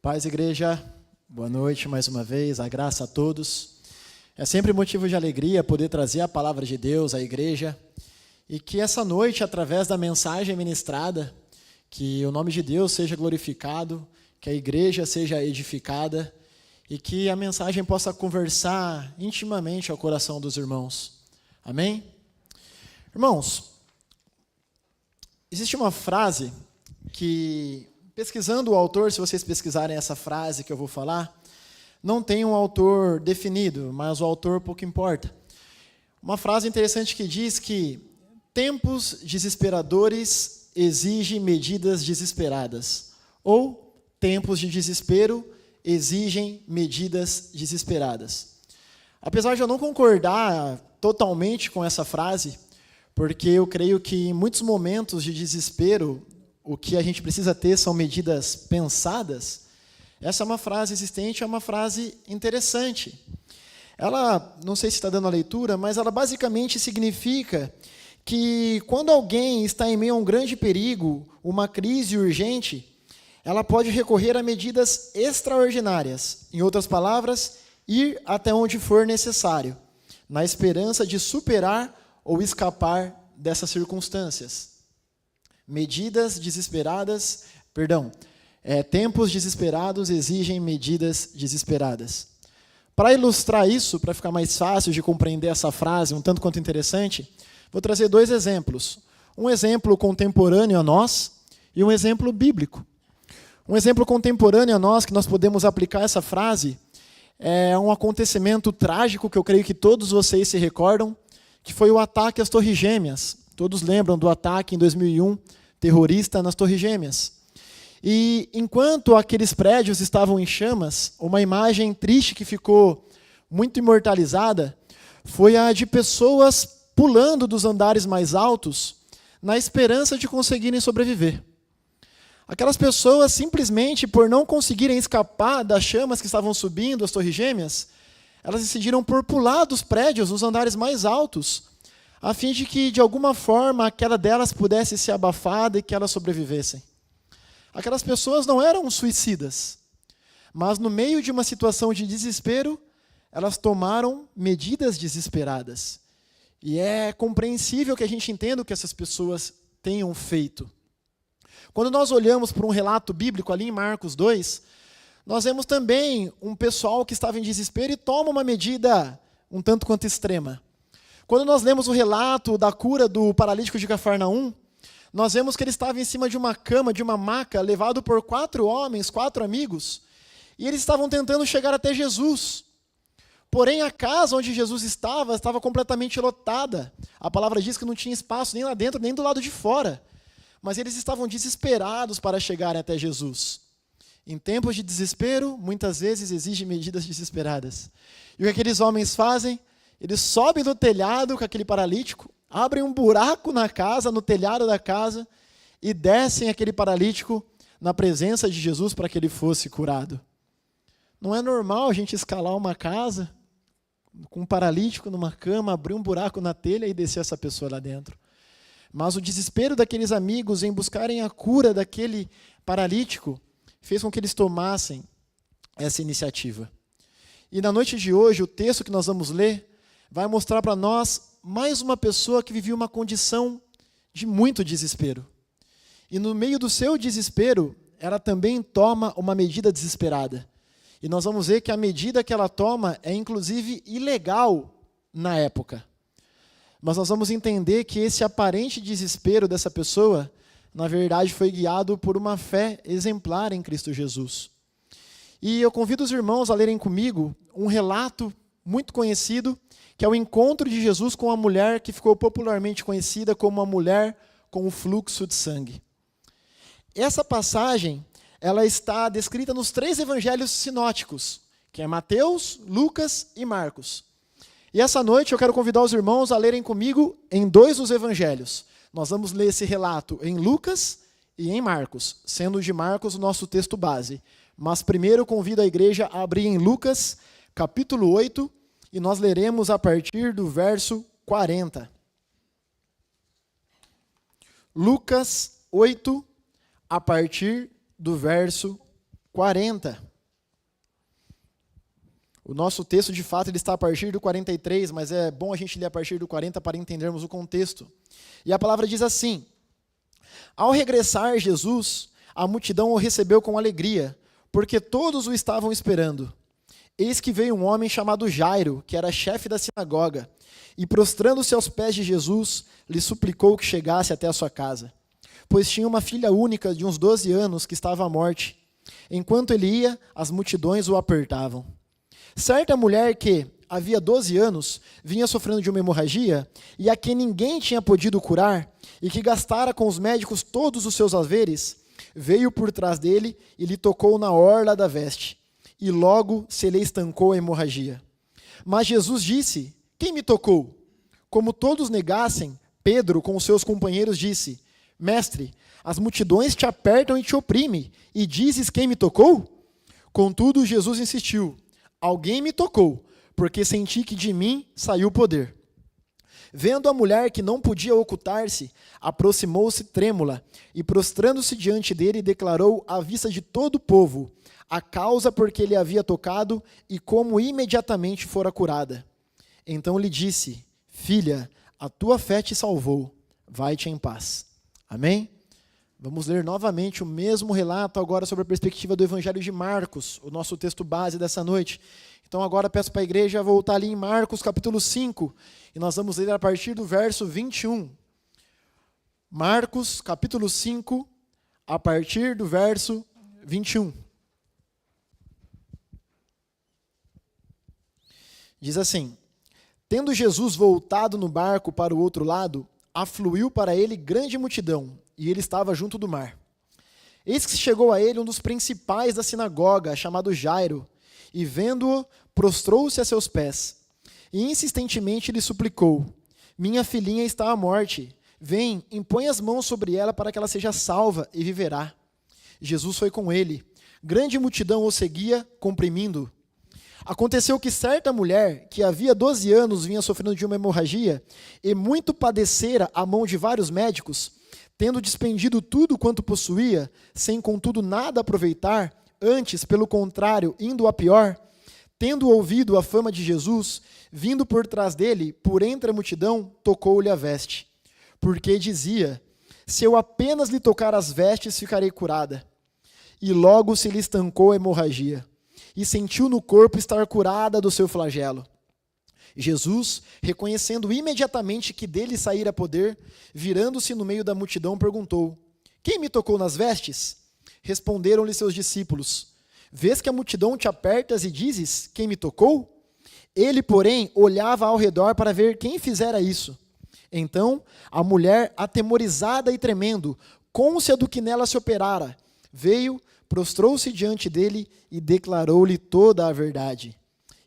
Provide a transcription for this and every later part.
Paz, igreja, boa noite mais uma vez, a graça a todos. É sempre motivo de alegria poder trazer a palavra de Deus à igreja e que essa noite, através da mensagem ministrada, que o nome de Deus seja glorificado, que a igreja seja edificada e que a mensagem possa conversar intimamente ao coração dos irmãos. Amém? Irmãos, existe uma frase que, pesquisando o autor, se vocês pesquisarem essa frase que eu vou falar, não tem um autor definido, mas o autor pouco importa. Uma frase interessante que diz que tempos desesperadores exigem medidas desesperadas, ou tempos de desespero exigem medidas desesperadas. Apesar de eu não concordar totalmente com essa frase, porque eu creio que em muitos momentos de desespero, o que a gente precisa ter são medidas pensadas, essa é uma frase existente, é uma frase interessante. Ela, não sei se está dando a leitura, mas ela basicamente significa que quando alguém está em meio a um grande perigo, uma crise urgente, ela pode recorrer a medidas extraordinárias. Em outras palavras, ir até onde for necessário, na esperança de superar ou escapar dessas circunstâncias. Tempos desesperados exigem medidas desesperadas. Para ilustrar isso, para ficar mais fácil de compreender essa frase, um tanto quanto interessante, vou trazer dois exemplos. Um exemplo contemporâneo a nós e um exemplo bíblico. Um exemplo contemporâneo a nós, que nós podemos aplicar essa frase, é um acontecimento trágico que eu creio que todos vocês se recordam, que foi o ataque às Torres Gêmeas. Todos lembram do ataque em 2001, terrorista nas Torres Gêmeas. E enquanto aqueles prédios estavam em chamas, uma imagem triste que ficou muito imortalizada foi a de pessoas pulando dos andares mais altos na esperança de conseguirem sobreviver. Aquelas pessoas, simplesmente por não conseguirem escapar das chamas que estavam subindo as Torres Gêmeas, elas decidiram por pular dos prédios, dos andares mais altos, a fim de que, de alguma forma, a queda delas pudesse ser abafada e que elas sobrevivessem. Aquelas pessoas não eram suicidas, mas no meio de uma situação de desespero, elas tomaram medidas desesperadas. E é compreensível que a gente entenda o que essas pessoas tenham feito. Quando nós olhamos para um relato bíblico ali em Marcos 2, nós vemos também um pessoal que estava em desespero e toma uma medida um tanto quanto extrema. Quando nós lemos o relato da cura do paralítico de Cafarnaum, nós vemos que ele estava em cima de uma cama, de uma maca, levado por 4 homens, 4 amigos, e eles estavam tentando chegar até Jesus. Porém, a casa onde Jesus estava completamente lotada. A palavra diz que não tinha espaço nem lá dentro, nem do lado de fora. Mas eles estavam desesperados para chegarem até Jesus. Em tempos de desespero, muitas vezes exigem medidas desesperadas. E o que aqueles homens fazem? Eles sobem do telhado com aquele paralítico, abrem um buraco na casa, no telhado da casa, e descem aquele paralítico na presença de Jesus para que ele fosse curado. Não é normal a gente escalar uma casa com um paralítico numa cama, abrir um buraco na telha e descer essa pessoa lá dentro. Mas o desespero daqueles amigos em buscarem a cura daquele paralítico fez com que eles tomassem essa iniciativa. E na noite de hoje, o texto que nós vamos ler vai mostrar para nós mais uma pessoa que vivia uma condição de muito desespero. E no meio do seu desespero, ela também toma uma medida desesperada. E nós vamos ver que a medida que ela toma é, inclusive, ilegal na época. Mas nós vamos entender que esse aparente desespero dessa pessoa, na verdade, foi guiado por uma fé exemplar em Cristo Jesus. E eu convido os irmãos a lerem comigo um relato muito conhecido, que é o encontro de Jesus com uma mulher que ficou popularmente conhecida como a mulher com o fluxo de sangue. Essa passagem, ela está descrita nos 3 evangelhos sinóticos, que é Mateus, Lucas e Marcos. E essa noite eu quero convidar os irmãos a lerem comigo em 2 dos evangelhos. Nós vamos ler esse relato em Lucas e em Marcos, sendo de Marcos o nosso texto base. Mas primeiro eu convido a igreja a abrir em Lucas, capítulo 8, e nós leremos a partir do verso 40. Lucas 8, a partir do verso 40. O nosso texto, de fato, ele está a partir do 43, mas é bom a gente ler a partir do 40 para entendermos o contexto. E a palavra diz assim: Ao regressar Jesus, a multidão o recebeu com alegria, porque todos o estavam esperando. Eis que veio um homem chamado Jairo, que era chefe da sinagoga, e prostrando-se aos pés de Jesus, lhe suplicou que chegasse até a sua casa, pois tinha uma filha única de uns 12 anos que estava à morte. Enquanto ele ia, as multidões o apertavam. Certa mulher que, havia 12 anos, vinha sofrendo de uma hemorragia, e a quem ninguém tinha podido curar, e que gastara com os médicos todos os seus haveres, veio por trás dele e lhe tocou na orla da veste, e logo se lhe estancou a hemorragia. Mas Jesus disse: Quem me tocou? Como todos negassem, Pedro, com os seus companheiros, disse: Mestre, as multidões te apertam e te oprimem, e dizes: Quem me tocou? Contudo, Jesus insistiu: Alguém me tocou, porque senti que de mim saiu o poder. Vendo a mulher que não podia ocultar-se, aproximou-se trêmula, e prostrando-se diante dele, declarou à vista de todo o povo a causa por que ele havia tocado e como imediatamente fora curada. Então lhe disse: Filha, a tua fé te salvou, vai-te em paz. Amém? Vamos ler novamente o mesmo relato agora sobre a perspectiva do Evangelho de Marcos, o nosso texto base dessa noite. Então agora peço para a igreja voltar ali em Marcos capítulo 5, e nós vamos ler a partir do verso 21. Marcos capítulo 5, a partir do verso 21. Diz assim: Tendo Jesus voltado no barco para o outro lado, afluiu para ele grande multidão, e ele estava junto do mar. Eis que chegou a ele um dos principais da sinagoga, chamado Jairo, e vendo-o, prostrou-se a seus pés, e insistentemente lhe suplicou: Minha filhinha está à morte, vem, impõe as mãos sobre ela para que ela seja salva e viverá. Jesus foi com ele, grande multidão o seguia, comprimindo-o. Aconteceu que certa mulher, que havia 12 anos vinha sofrendo de uma hemorragia, e muito padecera à mão de vários médicos, tendo despendido tudo quanto possuía, sem contudo nada aproveitar, antes, pelo contrário, indo a pior, tendo ouvido a fama de Jesus, vindo por trás dele, por entre a multidão, tocou-lhe a veste. Porque dizia: Se eu apenas lhe tocar as vestes, ficarei curada. E logo se lhe estancou a hemorragia, e sentiu no corpo estar curada do seu flagelo. Jesus, reconhecendo imediatamente que dele saíra poder, virando-se no meio da multidão, perguntou: Quem me tocou nas vestes? Responderam-lhe seus discípulos: Vês que a multidão te apertas e dizes: Quem me tocou? Ele, porém, olhava ao redor para ver quem fizera isso. Então, a mulher, atemorizada e tremendo, cônscia do que nela se operara, veio, prostrou-se diante dele e declarou-lhe toda a verdade.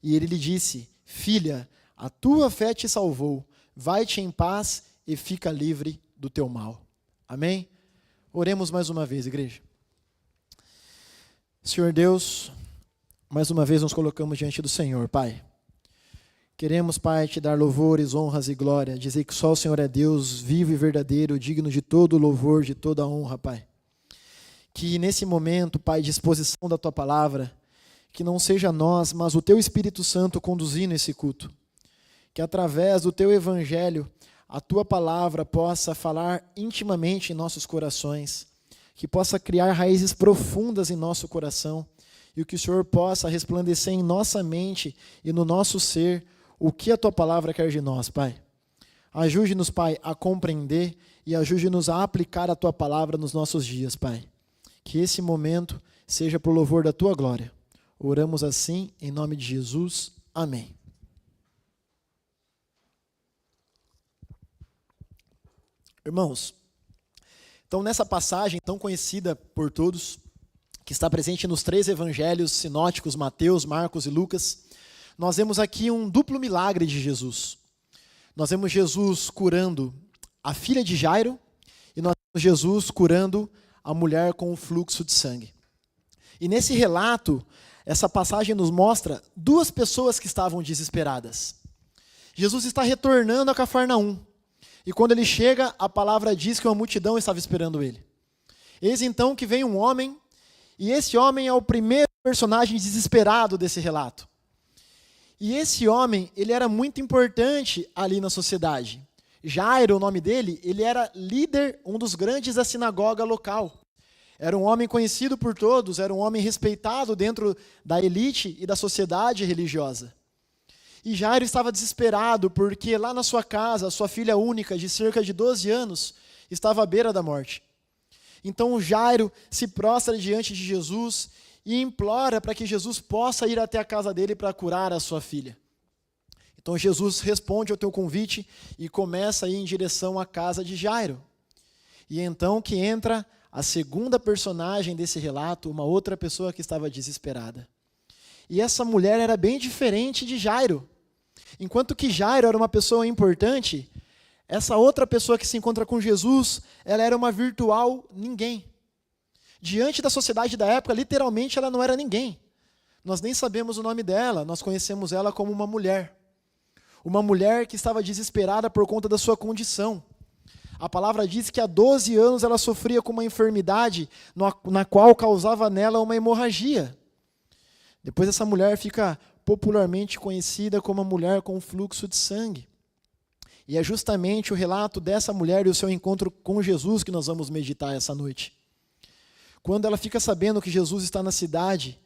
E ele lhe disse: Filha, a tua fé te salvou, vai-te em paz e fica livre do teu mal. Amém? Oremos mais uma vez, igreja. Senhor Deus, mais uma vez nos colocamos diante do Senhor, Pai. Queremos, Pai, te dar louvores, honras e glória, dizer que só o Senhor é Deus, vivo e verdadeiro, digno de todo louvor, de toda honra, Pai. Que nesse momento, Pai, de exposição da Tua palavra, que não seja nós, mas o Teu Espírito Santo conduzindo esse culto. Que através do Teu Evangelho, a Tua palavra possa falar intimamente em nossos corações, que possa criar raízes profundas em nosso coração, e que o Senhor possa resplandecer em nossa mente e no nosso ser o que a Tua palavra quer de nós, Pai. Ajude-nos, Pai, a compreender e ajude-nos a aplicar a Tua palavra nos nossos dias, Pai. Que esse momento seja para o louvor da Tua glória. Oramos assim, em nome de Jesus. Amém. Irmãos, então nessa passagem tão conhecida por todos, que está presente nos 3 evangelhos sinóticos, Mateus, Marcos e Lucas, nós vemos aqui um duplo milagre de Jesus. Nós vemos Jesus curando a filha de Jairo e nós vemos Jesus curando a mulher com o fluxo de sangue. E nesse relato, essa passagem nos mostra 2 pessoas que estavam desesperadas. Jesus está retornando a Cafarnaum. E quando ele chega, a palavra diz que uma multidão estava esperando ele. Eis então que vem um homem E esse homem é o primeiro personagem desesperado desse relato. E esse homem, ele era muito importante ali na sociedade. Jairo, o nome dele, ele era líder, um dos grandes da sinagoga local. Era um homem conhecido por todos, era um homem respeitado dentro da elite e da sociedade religiosa. E Jairo estava desesperado porque lá na sua casa, a sua filha única, de cerca de 12 anos, estava à beira da morte. Então Jairo se prostra diante de Jesus e implora para que Jesus possa ir até a casa dele para curar a sua filha. Então Jesus responde ao teu convite e começa a ir em direção à casa de Jairo. E então que entra a segunda personagem desse relato, uma outra pessoa que estava desesperada. E essa mulher era bem diferente de Jairo. Enquanto que Jairo era uma pessoa importante, essa outra pessoa que se encontra com Jesus, ela era uma virtual ninguém. Diante da sociedade da época, literalmente ela não era ninguém. Nós nem sabemos o nome dela, nós conhecemos ela como uma mulher. Uma mulher que estava desesperada por conta da sua condição. A palavra diz que há 12 anos ela sofria com uma enfermidade na qual causava nela uma hemorragia. Depois essa mulher fica popularmente conhecida como a mulher com fluxo de sangue. E é justamente o relato dessa mulher e o seu encontro com Jesus que nós vamos meditar essa noite. Quando ela fica sabendo que Jesus está na cidade,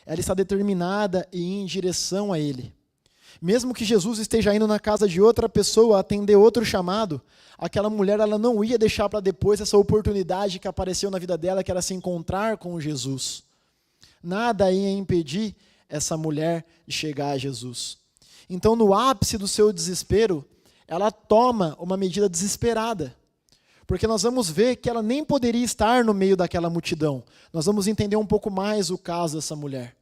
ela está determinada a ir em direção a ele. Mesmo que Jesus esteja indo na casa de outra pessoa atender outro chamado, aquela mulher ela não ia deixar para depois essa oportunidade que apareceu na vida dela, que era se encontrar com Jesus. Nada ia impedir essa mulher de chegar a Jesus. Então, no ápice do seu desespero, ela toma uma medida desesperada. Porque nós vamos ver que ela nem poderia estar no meio daquela multidão. Nós vamos entender um pouco mais o caso dessa mulher.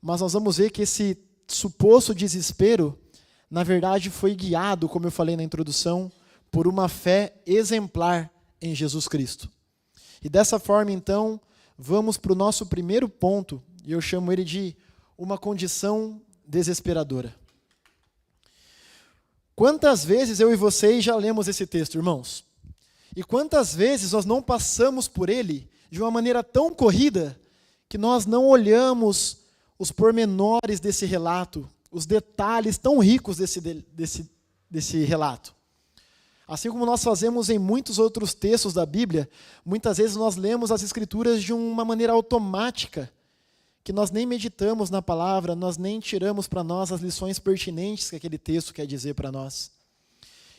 Mas nós vamos ver que esse suposto desespero, na verdade, foi guiado, como eu falei na introdução, por uma fé exemplar em Jesus Cristo. E dessa forma, então, vamos para o nosso primeiro ponto, e eu chamo ele de uma condição desesperadora. Quantas vezes eu e vocês já lemos esse texto, irmãos? E quantas vezes nós não passamos por ele de uma maneira tão corrida que nós não olhamos os pormenores desse relato, os detalhes tão ricos desse relato. Assim como nós fazemos em muitos outros textos da Bíblia, muitas vezes nós lemos as Escrituras de uma maneira automática, que nós nem meditamos na palavra, nós nem tiramos para nós as lições pertinentes que aquele texto quer dizer para nós.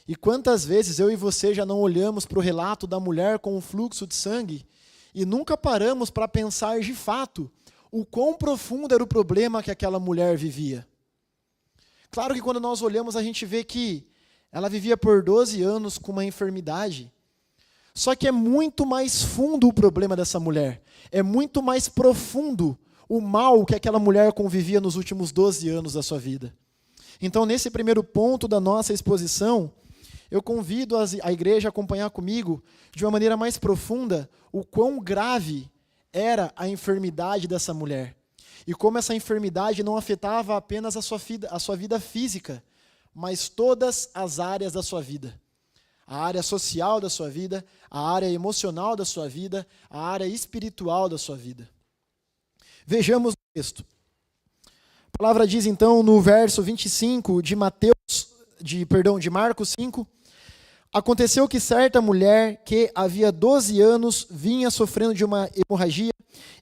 E quantas vezes eu e você já não olhamos para o relato da mulher com o fluxo de sangue e nunca paramos para pensar de fato o quão profundo era o problema que aquela mulher vivia. Claro que quando nós olhamos a gente vê que ela vivia por 12 anos com uma enfermidade. Só que é muito mais fundo o problema dessa mulher. É muito mais profundo o mal que aquela mulher convivia nos últimos 12 anos da sua vida. Então, nesse primeiro ponto da nossa exposição, eu convido a igreja a acompanhar comigo, de uma maneira mais profunda, o quão grave era a enfermidade dessa mulher. E como essa enfermidade não afetava apenas a sua vida física, mas todas as áreas da sua vida. A área social da sua vida, a área emocional da sua vida, a área espiritual da sua vida. Vejamos o texto. A palavra diz então no verso 25 de Marcos 5, aconteceu que certa mulher que havia 12 anos vinha sofrendo de uma hemorragia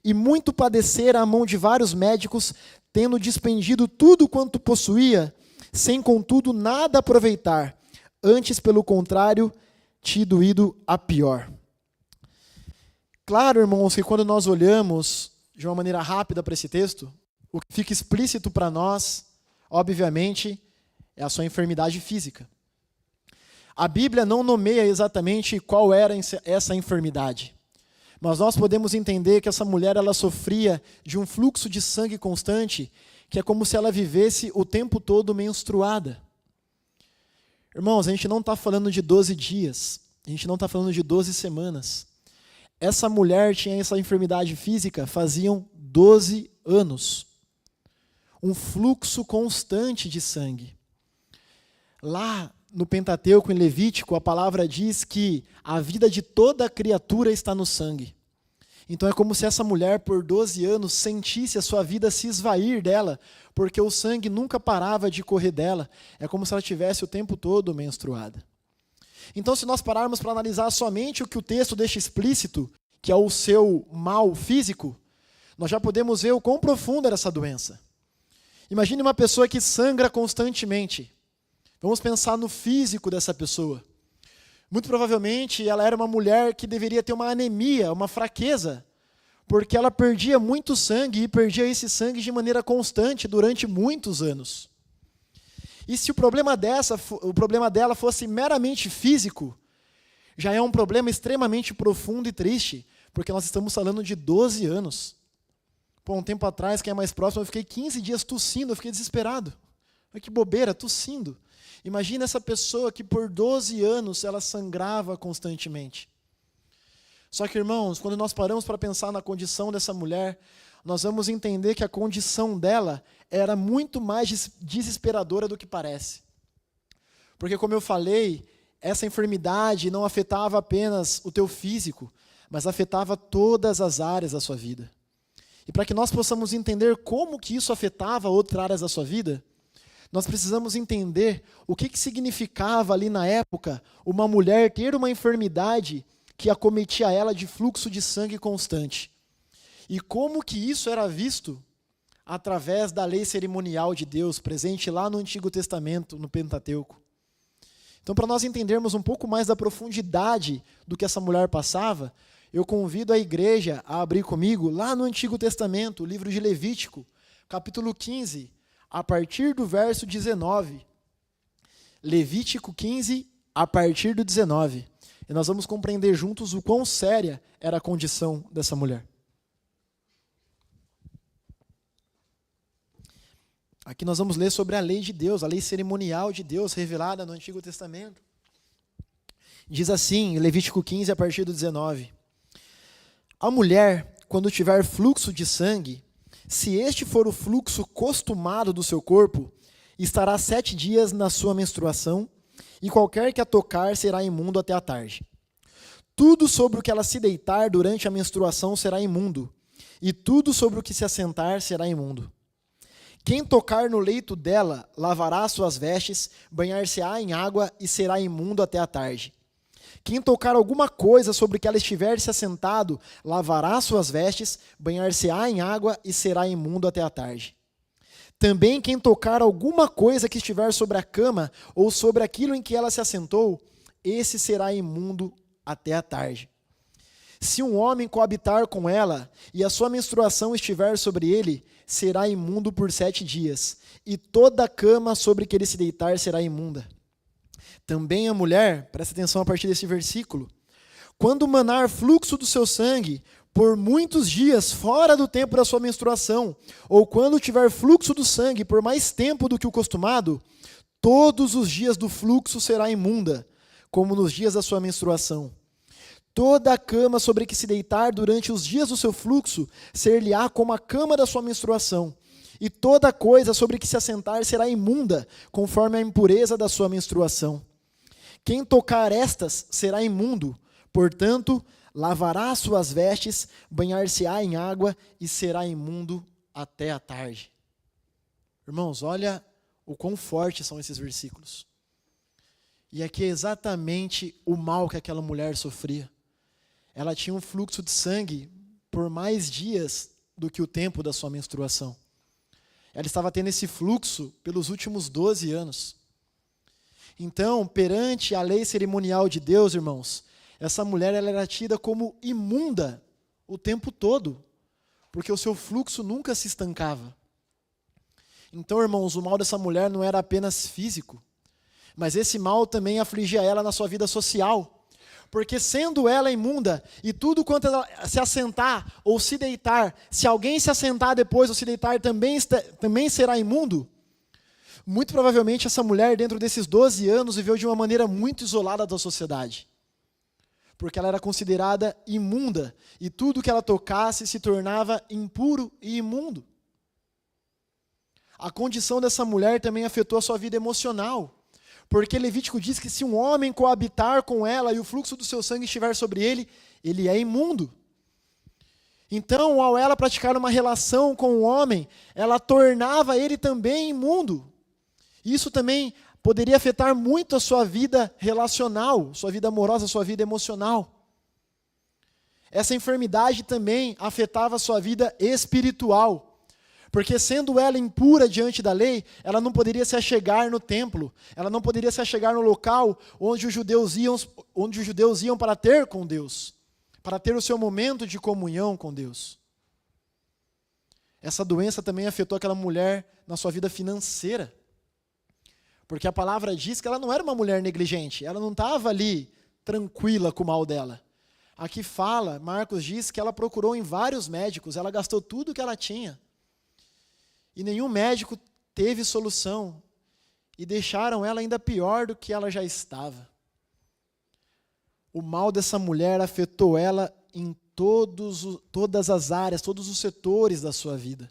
e muito padecera à mão de vários médicos, tendo despendido tudo quanto possuía, sem contudo nada aproveitar, antes pelo contrário, tido ido a pior. Claro, irmãos, que quando nós olhamos de uma maneira rápida para esse texto, o que fica explícito para nós, obviamente, é a sua enfermidade física. A Bíblia não nomeia exatamente qual era essa enfermidade, mas nós podemos entender que essa mulher ela sofria de um fluxo de sangue constante, que é como se ela vivesse o tempo todo menstruada. Irmãos, a gente não está falando de 12 dias, a gente não está falando de 12 semanas. Essa mulher tinha essa enfermidade física faziam 12 anos. Um fluxo constante de sangue. Lá no Pentateuco, em Levítico, a palavra diz que a vida de toda criatura está no sangue. Então é como se essa mulher, por 12 anos, sentisse a sua vida se esvair dela, porque o sangue nunca parava de correr dela. É como se ela tivesse o tempo todo menstruada. Então, se nós pararmos para analisar somente o que o texto deixa explícito, que é o seu mal físico, nós já podemos ver o quão profunda era essa doença. Imagine uma pessoa que sangra constantemente. Vamos pensar no físico dessa pessoa. Muito provavelmente ela era uma mulher que deveria ter uma anemia, uma fraqueza, porque ela perdia muito sangue e perdia esse sangue de maneira constante durante muitos anos. E se o problema dela fosse meramente físico, já é um problema extremamente profundo e triste, porque nós estamos falando de 12 anos. Um tempo atrás, quem é mais próximo, eu fiquei 15 dias tossindo, eu fiquei desesperado. Que bobeira, tossindo. Imagina essa pessoa que por 12 anos ela sangrava constantemente. Só que, irmãos, quando nós paramos para pensar na condição dessa mulher, nós vamos entender que a condição dela era muito mais desesperadora do que parece. Porque, como eu falei, essa enfermidade não afetava apenas o teu físico, mas afetava todas as áreas da sua vida. E para que nós possamos entender como que isso afetava outras áreas da sua vida, nós precisamos entender o que significava ali na época uma mulher ter uma enfermidade que acometia ela de fluxo de sangue constante. E como que isso era visto através da lei cerimonial de Deus, presente lá no Antigo Testamento, no Pentateuco. Então, para nós entendermos um pouco mais da profundidade do que essa mulher passava, eu convido a igreja a abrir comigo lá no Antigo Testamento, o livro de Levítico, capítulo 15, a partir do verso 19. Levítico 15, a partir do 19. E nós vamos compreender juntos o quão séria era a condição dessa mulher. Aqui nós vamos ler sobre a lei de Deus, a lei cerimonial de Deus revelada no Antigo Testamento. Diz assim, Levítico 15, a partir do 19. A mulher, quando tiver fluxo de sangue, se este for o fluxo costumado do seu corpo, estará 7 dias na sua menstruação, e qualquer que a tocar será imundo até a tarde. Tudo sobre o que ela se deitar durante a menstruação será imundo, e tudo sobre o que se assentar será imundo. Quem tocar no leito dela lavará suas vestes, banhar-se-á em água e será imundo até a tarde. Quem tocar alguma coisa sobre que ela estiver se assentado, lavará suas vestes, banhar-se-á em água e será imundo até a tarde. Também quem tocar alguma coisa que estiver sobre a cama ou sobre aquilo em que ela se assentou, esse será imundo até a tarde. Se um homem coabitar com ela e a sua menstruação estiver sobre ele, será imundo por 7 dias, e toda a cama sobre que ele se deitar será imunda. Também a mulher, presta atenção a partir desse versículo, quando manar fluxo do seu sangue por muitos dias fora do tempo da sua menstruação, ou quando tiver fluxo do sangue por mais tempo do que o costumado, todos os dias do fluxo será imunda, como nos dias da sua menstruação. Toda a cama sobre que se deitar durante os dias do seu fluxo ser-lhe-á como a cama da sua menstruação, e toda coisa sobre que se assentar será imunda, conforme a impureza da sua menstruação. Quem tocar estas será imundo, portanto, lavará suas vestes, banhar-se-á em água e será imundo até a tarde. Irmãos, olha o quão fortes são esses versículos. E aqui é exatamente o mal que aquela mulher sofria. Ela tinha um fluxo de sangue por mais dias do que o tempo da sua menstruação. Ela estava tendo esse fluxo pelos últimos 12 anos. Então, perante a lei cerimonial de Deus, irmãos, essa mulher ela era tida como imunda o tempo todo, porque o seu fluxo nunca se estancava. Então, irmãos, o mal dessa mulher não era apenas físico, mas esse mal também afligia ela na sua vida social. Porque sendo ela imunda, e tudo quanto ela se assentar ou se deitar, se alguém se assentar depois ou se deitar também será imundo, muito provavelmente essa mulher, dentro desses 12 anos, viveu de uma maneira muito isolada da sociedade. Porque ela era considerada imunda, e tudo que ela tocasse se tornava impuro e imundo. A condição dessa mulher também afetou a sua vida emocional. Porque Levítico diz que se um homem coabitar com ela e o fluxo do seu sangue estiver sobre ele, ele é imundo. Então, ao ela praticar uma relação com o homem, ela tornava ele também imundo. Isso também poderia afetar muito a sua vida relacional, sua vida amorosa, sua vida emocional. Essa enfermidade também afetava a sua vida espiritual, porque sendo ela impura diante da lei, ela não poderia se achegar no templo, ela não poderia se achegar no local onde os judeus iam para ter com Deus, para ter o seu momento de comunhão com Deus. Essa doença também afetou aquela mulher na sua vida financeira, porque a palavra diz que ela não era uma mulher negligente, ela não estava ali tranquila com o mal dela. Aqui fala, Marcos diz que ela procurou em vários médicos, ela gastou tudo que ela tinha. E nenhum médico teve solução. E deixaram ela ainda pior do que ela já estava. O mal dessa mulher afetou ela em todas as áreas, todos os setores da sua vida.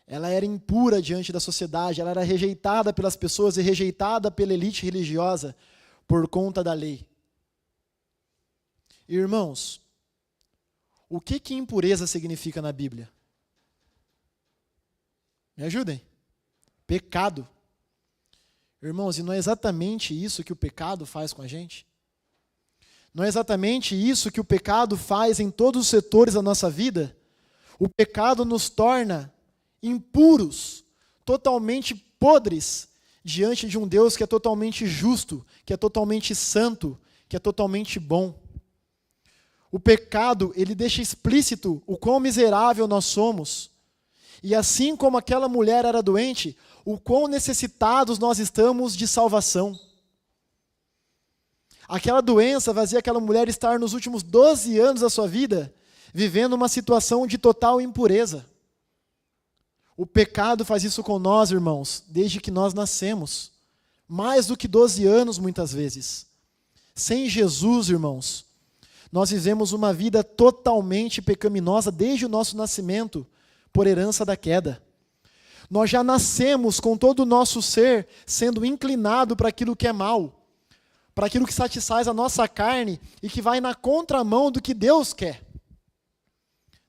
Ela era impura diante da sociedade, ela era rejeitada pelas pessoas e rejeitada pela elite religiosa por conta da lei. Irmãos, o que impureza significa na Bíblia? Me ajudem. Pecado. Irmãos, e não é exatamente isso que o pecado faz com a gente? Não é exatamente isso que o pecado faz em todos os setores da nossa vida? O pecado nos torna impuros, totalmente podres, diante de um Deus que é totalmente justo, que é totalmente santo, que é totalmente bom. O pecado, ele deixa explícito o quão miserável nós somos. E assim como aquela mulher era doente, o quão necessitados nós estamos de salvação. Aquela doença fazia aquela mulher estar nos últimos 12 anos da sua vida, vivendo uma situação de total impureza. O pecado faz isso com nós, irmãos, desde que nós nascemos. Mais do que 12 anos, muitas vezes. Sem Jesus, irmãos, nós vivemos uma vida totalmente pecaminosa desde o nosso nascimento, por herança da queda. Nós já nascemos com todo o nosso ser sendo inclinado para aquilo que é mal, para aquilo que satisfaz a nossa carne e que vai na contramão do que Deus quer.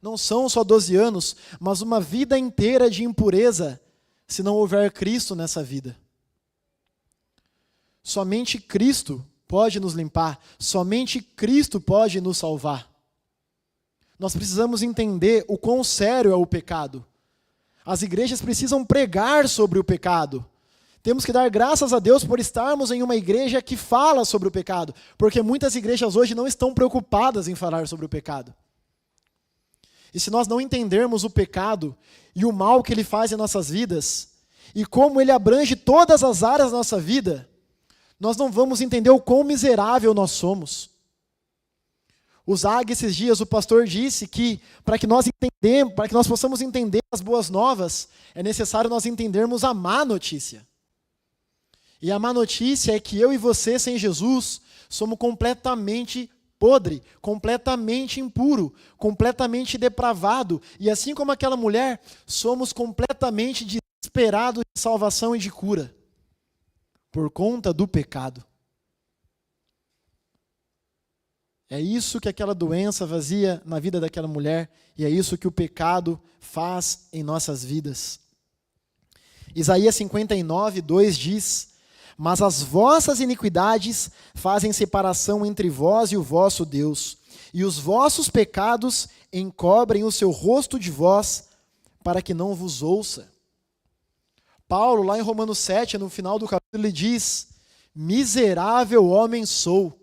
Não são só 12 anos, mas uma vida inteira de impureza, se não houver Cristo nessa vida. Somente Cristo pode nos limpar, somente Cristo pode nos salvar. Nós precisamos entender o quão sério é o pecado. As igrejas precisam pregar sobre o pecado. Temos que dar graças a Deus por estarmos em uma igreja que fala sobre o pecado, porque muitas igrejas hoje não estão preocupadas em falar sobre o pecado. E se nós não entendermos o pecado e o mal que ele faz em nossas vidas, e como ele abrange todas as áreas da nossa vida, nós não vamos entender o quão miserável nós somos. O Zag, esses dias, o pastor disse que para que nós possamos entender as boas novas, é necessário nós entendermos a má notícia. E a má notícia é que eu e você, sem Jesus, somos completamente podre, completamente impuro, completamente depravado. E assim como aquela mulher, somos completamente desesperados de salvação e de cura, por conta do pecado. É isso que aquela doença fazia na vida daquela mulher, e é isso que o pecado faz em nossas vidas. Isaías 59, 2 diz: mas as vossas iniquidades fazem separação entre vós e o vosso Deus, e os vossos pecados encobrem o seu rosto de vós, para que não vos ouça. Paulo, lá em Romanos 7, no final do capítulo, ele diz: miserável homem sou,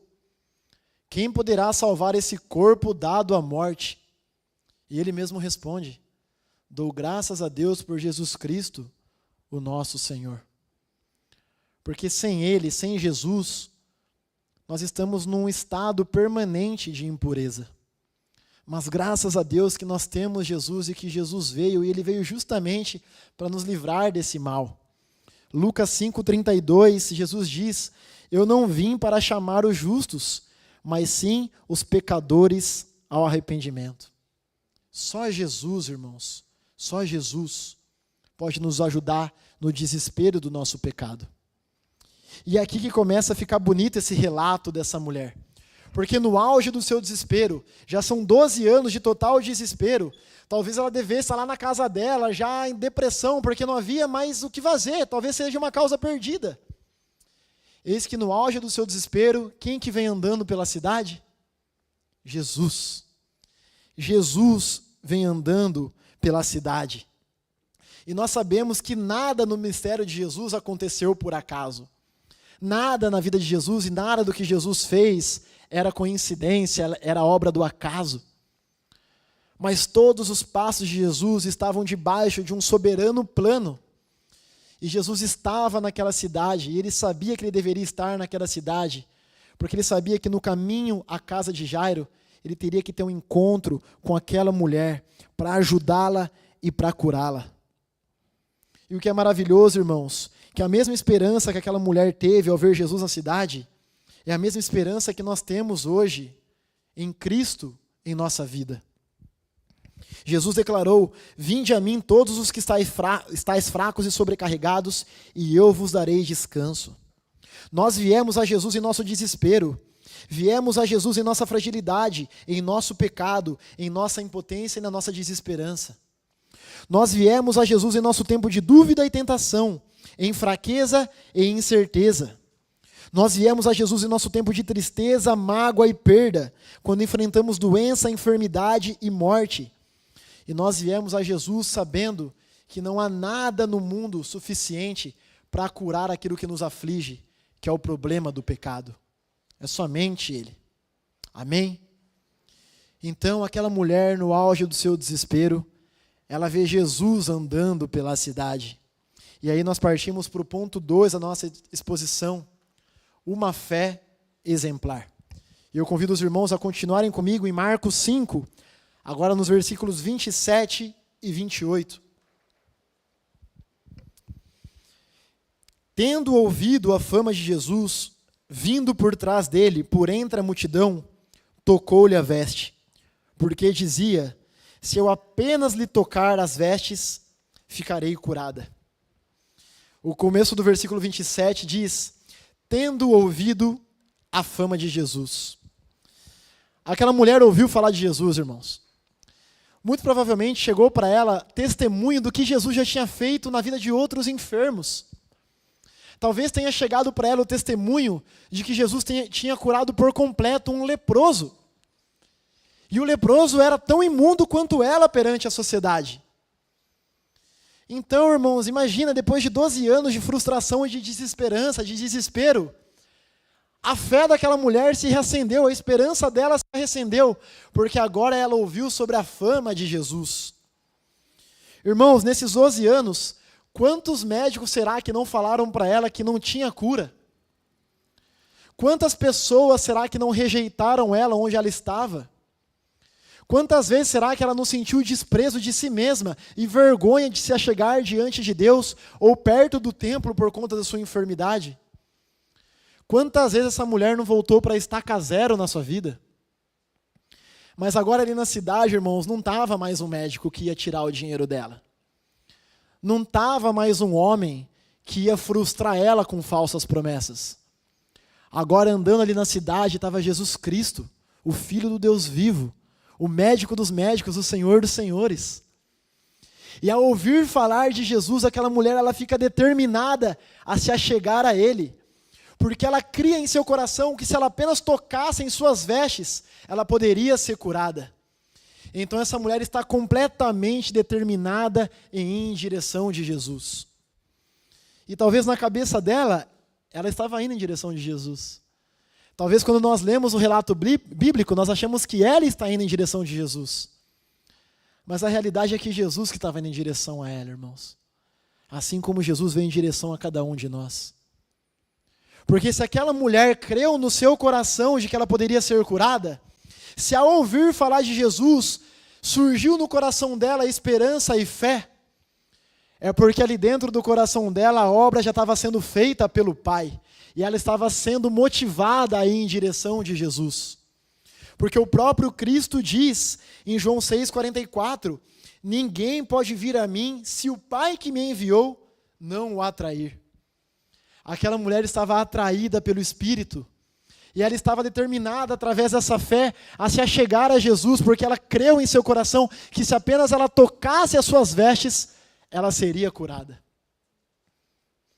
quem poderá salvar esse corpo dado à morte? E ele mesmo responde: dou graças a Deus por Jesus Cristo, o nosso Senhor. Porque sem Ele, sem Jesus, nós estamos num estado permanente de impureza. Mas graças a Deus que nós temos Jesus e que Jesus veio, e Ele veio justamente para nos livrar desse mal. Lucas 5,32, Jesus diz: eu não vim para chamar os justos, mas sim os pecadores ao arrependimento. Só Jesus, irmãos, só Jesus pode nos ajudar no desespero do nosso pecado. E é aqui que começa a ficar bonito esse relato dessa mulher. Porque no auge do seu desespero, já são 12 anos de total desespero, talvez ela devesse estar lá na casa dela, já em depressão, porque não havia mais o que fazer, talvez seja uma causa perdida. Eis que no auge do seu desespero, quem que vem andando pela cidade? Jesus. Jesus vem andando pela cidade. E nós sabemos que nada no ministério de Jesus aconteceu por acaso. Nada na vida de Jesus e nada do que Jesus fez era coincidência, era obra do acaso. Mas todos os passos de Jesus estavam debaixo de um soberano plano. E Jesus estava naquela cidade, e ele sabia que ele deveria estar naquela cidade, porque ele sabia que no caminho à casa de Jairo, ele teria que ter um encontro com aquela mulher para ajudá-la e para curá-la. E o que é maravilhoso, irmãos, que a mesma esperança que aquela mulher teve ao ver Jesus na cidade, é a mesma esperança que nós temos hoje em Cristo em nossa vida. Jesus declarou: vinde a mim todos os que estáis fracos e sobrecarregados, e eu vos darei descanso. Nós viemos a Jesus em nosso desespero, viemos a Jesus em nossa fragilidade, em nosso pecado, em nossa impotência e na nossa desesperança. Nós viemos a Jesus em nosso tempo de dúvida e tentação, em fraqueza e incerteza. Nós viemos a Jesus em nosso tempo de tristeza, mágoa e perda, quando enfrentamos doença, enfermidade e morte. E nós viemos a Jesus sabendo que não há nada no mundo suficiente para curar aquilo que nos aflige, que é o problema do pecado. É somente Ele. Amém? Então, aquela mulher, no auge do seu desespero, ela vê Jesus andando pela cidade. E aí nós partimos para o ponto 2 da nossa exposição, uma fé exemplar. E eu convido os irmãos a continuarem comigo em Marcos 5, agora nos versículos 27 e 28. Tendo ouvido a fama de Jesus, vindo por trás dele, por entre a multidão, tocou-lhe a veste, porque dizia: se eu apenas lhe tocar as vestes, ficarei curada. O começo do versículo 27 diz: tendo ouvido a fama de Jesus. Aquela mulher ouviu falar de Jesus, irmãos. Muito provavelmente chegou para ela testemunho do que Jesus já tinha feito na vida de outros enfermos. Talvez tenha chegado para ela o testemunho de que Jesus tinha curado por completo um leproso. E o leproso era tão imundo quanto ela perante a sociedade. Então, irmãos, imagina, depois de 12 anos de frustração e de desesperança, de desespero, a fé daquela mulher se reacendeu, a esperança dela se reacendeu, porque agora ela ouviu sobre a fama de Jesus. Irmãos, nesses 12 anos, quantos médicos será que não falaram para ela que não tinha cura? Quantas pessoas será que não rejeitaram ela onde ela estava? Quantas vezes será que ela não sentiu desprezo de si mesma e vergonha de se achegar diante de Deus ou perto do templo por conta da sua enfermidade? Quantas vezes essa mulher não voltou para estaca zero na sua vida? Mas agora ali na cidade, irmãos, não estava mais um médico que ia tirar o dinheiro dela. Não estava mais um homem que ia frustrar ela com falsas promessas. Agora andando ali na cidade estava Jesus Cristo, o Filho do Deus vivo, o médico dos médicos, o Senhor dos senhores. E ao ouvir falar de Jesus, aquela mulher ela fica determinada a se achegar a Ele, porque ela cria em seu coração que se ela apenas tocasse em suas vestes, ela poderia ser curada. Então essa mulher está completamente determinada em ir em direção de Jesus. E talvez na cabeça dela, ela estava indo em direção de Jesus. Talvez quando nós lemos o relato bíblico, nós achamos que ela está indo em direção de Jesus. Mas a realidade é que Jesus que estava indo em direção a ela, irmãos. Assim como Jesus veio em direção a cada um de nós. Porque se aquela mulher creu no seu coração de que ela poderia ser curada, se ao ouvir falar de Jesus, surgiu no coração dela esperança e fé, é porque ali dentro do coração dela a obra já estava sendo feita pelo Pai. E ela estava sendo motivada a ir em direção de Jesus. Porque o próprio Cristo diz em João 6,44, ninguém pode vir a mim se o Pai que me enviou não o atrair. Aquela mulher estava atraída pelo Espírito. E ela estava determinada, através dessa fé, a se achegar a Jesus, porque ela creu em seu coração que se apenas ela tocasse as suas vestes, ela seria curada.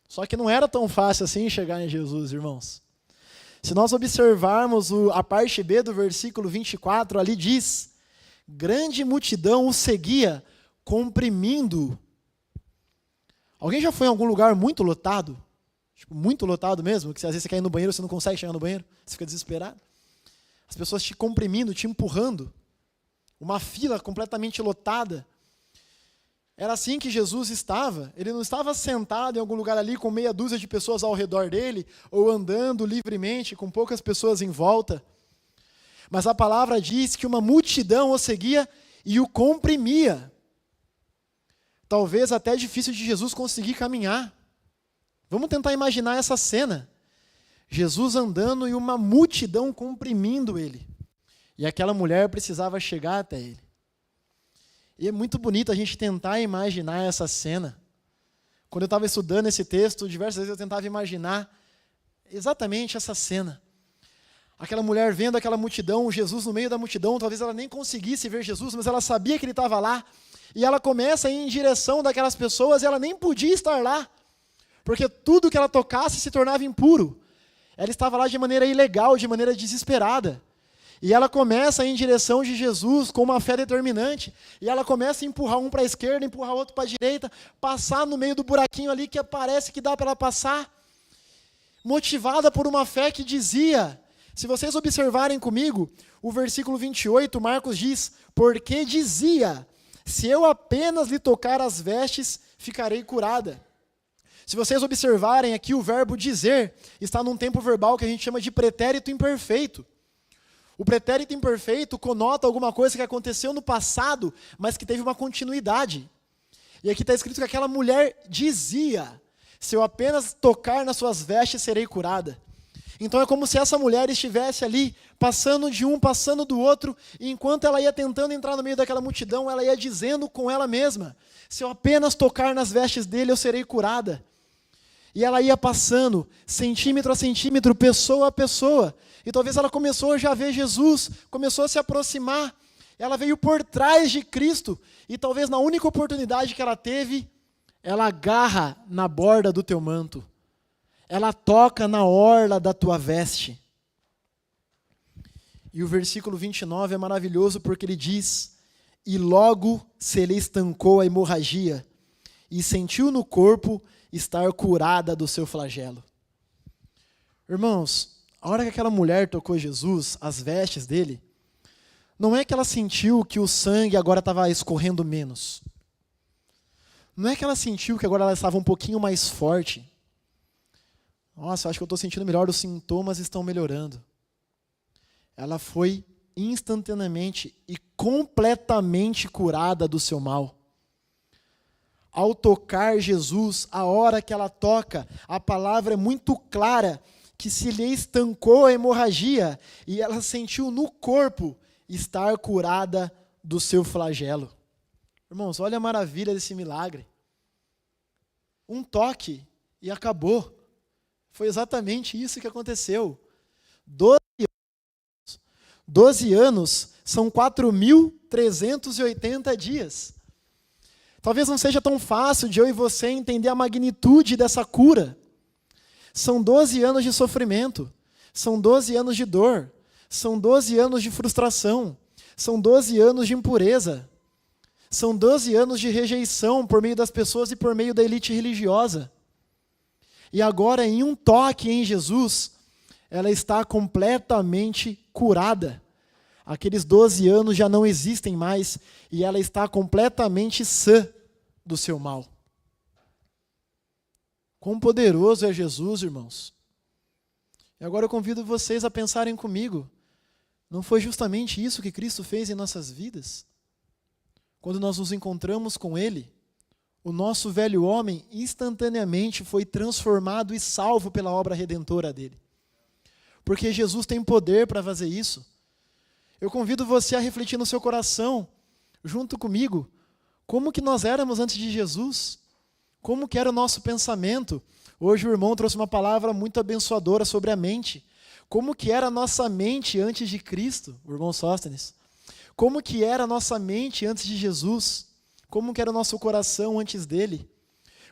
Só que não era tão fácil assim chegar em Jesus, irmãos. Se nós observarmos a parte B do versículo 24, ali diz: grande multidão o seguia, comprimindo. Alguém já foi em algum lugar muito lotado? Tipo, muito lotado mesmo, que às vezes você quer ir no banheiro, você não consegue chegar no banheiro, você fica desesperado. As pessoas te comprimindo, te empurrando. Uma fila completamente lotada. Era assim que Jesus estava. Ele não estava sentado em algum lugar ali com meia dúzia de pessoas ao redor dele, ou andando livremente com poucas pessoas em volta. Mas a palavra diz que uma multidão o seguia e o comprimia. Talvez até difícil de Jesus conseguir caminhar. Vamos tentar imaginar essa cena. Jesus andando e uma multidão comprimindo ele. E aquela mulher precisava chegar até ele. E é muito bonito a gente tentar imaginar essa cena. Quando eu estava estudando esse texto, diversas vezes eu tentava imaginar exatamente essa cena. Aquela mulher vendo aquela multidão, Jesus no meio da multidão, talvez ela nem conseguisse ver Jesus, mas ela sabia que ele estava lá. E ela começa a ir em direção daquelas pessoas e ela nem podia estar lá. Porque tudo que ela tocasse se tornava impuro. Ela estava lá de maneira ilegal, de maneira desesperada. E ela começa a ir em direção de Jesus com uma fé determinante. E ela começa a empurrar um para a esquerda, empurrar outro para a direita, passar no meio do buraquinho ali que parece que dá para ela passar. Motivada por uma fé que dizia, se vocês observarem comigo, o versículo 28, Marcos diz, porque dizia, se eu apenas lhe tocar as vestes, ficarei curada. Se vocês observarem aqui, o verbo dizer está num tempo verbal que a gente chama de pretérito imperfeito. O pretérito imperfeito conota alguma coisa que aconteceu no passado, mas que teve uma continuidade. E aqui está escrito que aquela mulher dizia, se eu apenas tocar nas suas vestes, serei curada. Então é como se essa mulher estivesse ali, passando de um, passando do outro, e enquanto ela ia tentando entrar no meio daquela multidão, ela ia dizendo com ela mesma, se eu apenas tocar nas vestes dele, eu serei curada. E ela ia passando, centímetro a centímetro, pessoa a pessoa. E talvez ela começou já a ver Jesus, começou a se aproximar. Ela veio por trás de Cristo. E talvez na única oportunidade que ela teve, ela agarra na borda do teu manto. Ela toca na orla da tua veste. E o versículo 29 é maravilhoso porque ele diz, e logo se lhe estancou a hemorragia, e sentiu no corpo estar curada do seu flagelo. Irmãos, a hora que aquela mulher tocou Jesus, as vestes dele, não é que ela sentiu que o sangue agora estava escorrendo menos. Não é que ela sentiu que agora ela estava um pouquinho mais forte. Nossa, acho que eu estou sentindo melhor, os sintomas estão melhorando. Ela foi instantaneamente e completamente curada do seu mal. Ao tocar Jesus, a hora que ela toca, a palavra é muito clara, que se lhe estancou a hemorragia, e ela sentiu no corpo estar curada do seu flagelo. Irmãos, olha a maravilha desse milagre. Um toque e acabou. Foi exatamente isso que aconteceu. 12 anos são 4.380 dias. Talvez não seja tão fácil de eu e você entender a magnitude dessa cura. São 12 anos de sofrimento, são 12 anos de dor, são 12 anos de frustração, são 12 anos de impureza, são 12 anos de rejeição por meio das pessoas e por meio da elite religiosa. E agora, em um toque em Jesus, ela está completamente curada. Aqueles 12 anos já não existem mais e ela está completamente sã do seu mal. Quão poderoso é Jesus, irmãos. E agora eu convido vocês a pensarem comigo. Não foi justamente isso que Cristo fez em nossas vidas? Quando nós nos encontramos com Ele, o nosso velho homem instantaneamente foi transformado e salvo pela obra redentora dele. Porque Jesus tem poder para fazer isso. Eu convido você a refletir no seu coração, junto comigo, como que nós éramos antes de Jesus, como que era o nosso pensamento. Hoje o irmão trouxe uma palavra muito abençoadora sobre a mente. Como que era a nossa mente antes de Cristo, o irmão Sóstenes? Como que era a nossa mente antes de Jesus? Como que era o nosso coração antes dele?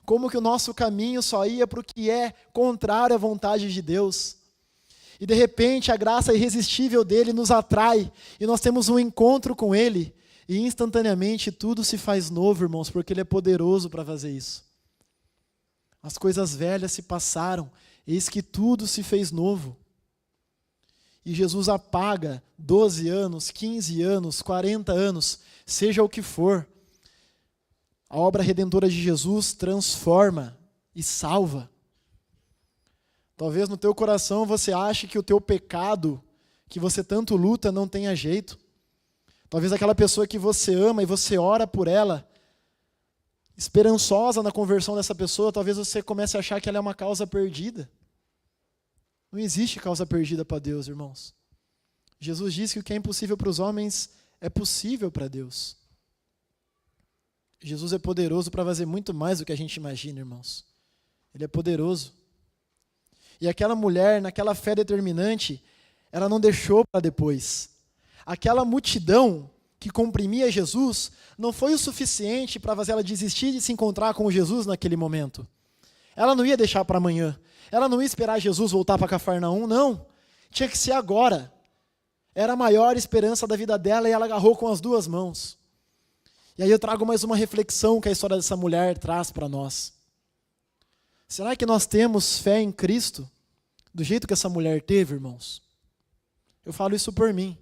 Como que o nosso caminho só ia para o que é contrário à vontade de Deus? E de repente a graça irresistível dele nos atrai e nós temos um encontro com ele e instantaneamente tudo se faz novo, irmãos, porque ele é poderoso para fazer isso. As coisas velhas se passaram, eis que tudo se fez novo. E Jesus apaga 12 anos, 15 anos, 40 anos, seja o que for. A obra redentora de Jesus transforma e salva. Talvez no teu coração você ache que o teu pecado, que você tanto luta, não tenha jeito. Talvez aquela pessoa que você ama e você ora por ela, esperançosa na conversão dessa pessoa, talvez você comece a achar que ela é uma causa perdida. Não existe causa perdida para Deus, irmãos. Jesus disse que o que é impossível para os homens é possível para Deus. Jesus é poderoso para fazer muito mais do que a gente imagina, irmãos. Ele é poderoso. E aquela mulher, naquela fé determinante, ela não deixou para depois. Aquela multidão que comprimia Jesus não foi o suficiente para fazer ela desistir de se encontrar com Jesus naquele momento. Ela não ia deixar para amanhã. Ela não ia esperar Jesus voltar para Cafarnaum, não. Tinha que ser agora. Era a maior esperança da vida dela e ela agarrou com as duas mãos. E aí eu trago mais uma reflexão que a história dessa mulher traz para nós. Será que nós temos fé em Cristo do jeito que essa mulher teve, irmãos? Eu falo isso por mim.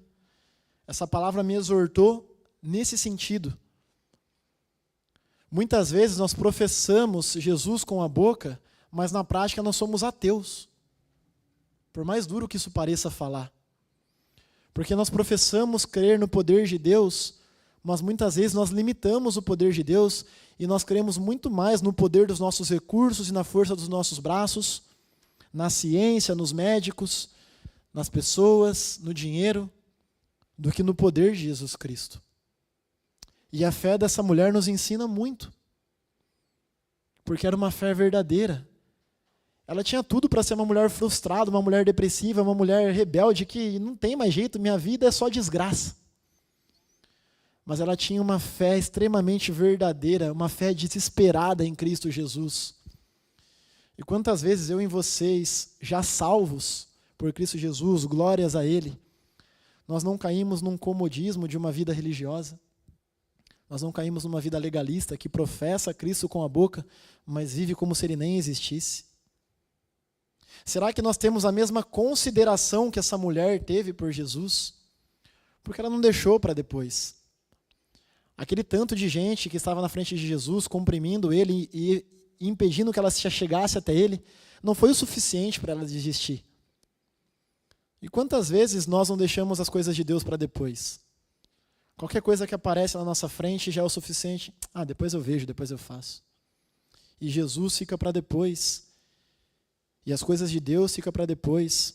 Essa palavra me exortou nesse sentido. Muitas vezes nós professamos Jesus com a boca, mas na prática nós somos ateus. Por mais duro que isso pareça falar. Porque nós professamos crer no poder de Deus, mas muitas vezes nós limitamos o poder de Deus e nós cremos muito mais no poder dos nossos recursos e na força dos nossos braços, na ciência, nos médicos, nas pessoas, no dinheiro, do que no poder de Jesus Cristo. E a fé dessa mulher nos ensina muito, porque era uma fé verdadeira. Ela tinha tudo para ser uma mulher frustrada, uma mulher depressiva, uma mulher rebelde, que não tem mais jeito, minha vida é só desgraça. Mas ela tinha uma fé extremamente verdadeira, uma fé desesperada em Cristo Jesus. E quantas vezes eu e vocês, já salvos por Cristo Jesus, glórias a Ele, nós não caímos num comodismo de uma vida religiosa, nós não caímos numa vida legalista que professa Cristo com a boca, mas vive como se Ele nem existisse. Será que nós temos a mesma consideração que essa mulher teve por Jesus? Porque ela não deixou para depois. Aquele tanto de gente que estava na frente de Jesus, comprimindo ele e impedindo que ela se chegasse até ele, não foi o suficiente para ela desistir. E quantas vezes nós não deixamos as coisas de Deus para depois? Qualquer coisa que aparece na nossa frente já é o suficiente. Depois eu vejo, depois eu faço. E Jesus fica para depois. E as coisas de Deus ficam para depois.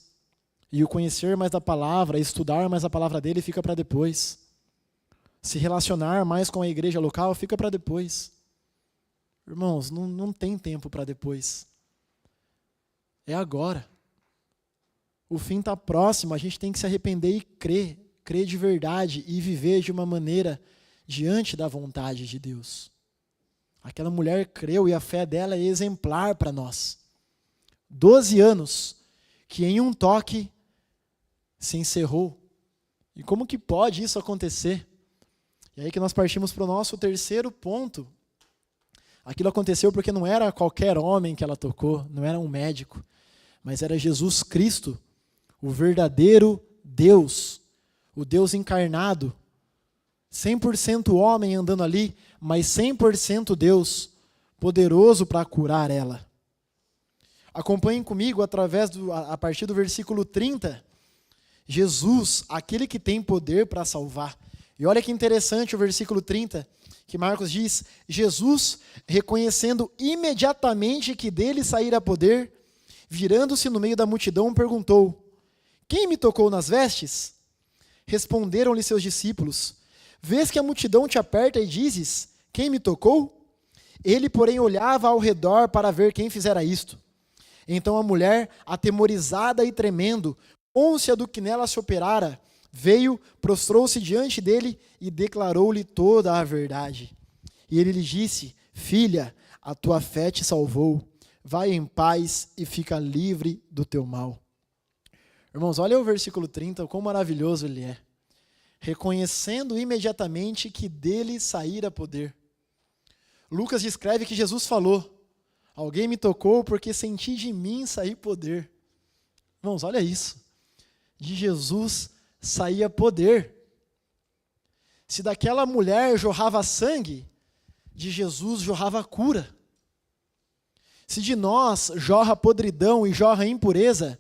E o conhecer mais da palavra, estudar mais a palavra dele fica para depois. Se relacionar mais com a igreja local fica para depois. Irmãos, não tem tempo para depois. É agora. O fim está próximo, a gente tem que se arrepender e crer de verdade e viver de uma maneira diante da vontade de Deus. Aquela mulher creu e a fé dela é exemplar para nós. 12 anos que em um toque se encerrou. E como que pode isso acontecer? E aí que nós partimos para o nosso terceiro ponto. Aquilo aconteceu porque não era qualquer homem que ela tocou, não era um médico, mas era Jesus Cristo, o verdadeiro Deus, o Deus encarnado, 100% homem andando ali, mas 100% Deus, poderoso para curar ela. Acompanhem comigo a partir do versículo 30, Jesus, aquele que tem poder para salvar. E olha que interessante o versículo 30, que Marcos diz, Jesus, reconhecendo imediatamente que dele saíra poder, virando-se no meio da multidão, perguntou, quem me tocou nas vestes? Responderam-lhe seus discípulos, vês que a multidão te aperta e dizes, quem me tocou? Ele, porém, olhava ao redor para ver quem fizera isto. Então a mulher, atemorizada e tremendo, côncia do que nela se operara, veio, prostrou-se diante dele e declarou-lhe toda a verdade. E ele lhe disse: filha, a tua fé te salvou. Vai em paz e fica livre do teu mal. Irmãos, olha o versículo 30, o quão maravilhoso ele é. Reconhecendo imediatamente que dele saíra poder. Lucas descreve que Jesus falou: alguém me tocou porque senti de mim sair poder. Irmãos, olha isso. De Jesus saía poder. Se daquela mulher jorrava sangue, de Jesus jorrava cura. Se de nós jorra podridão e jorra impureza,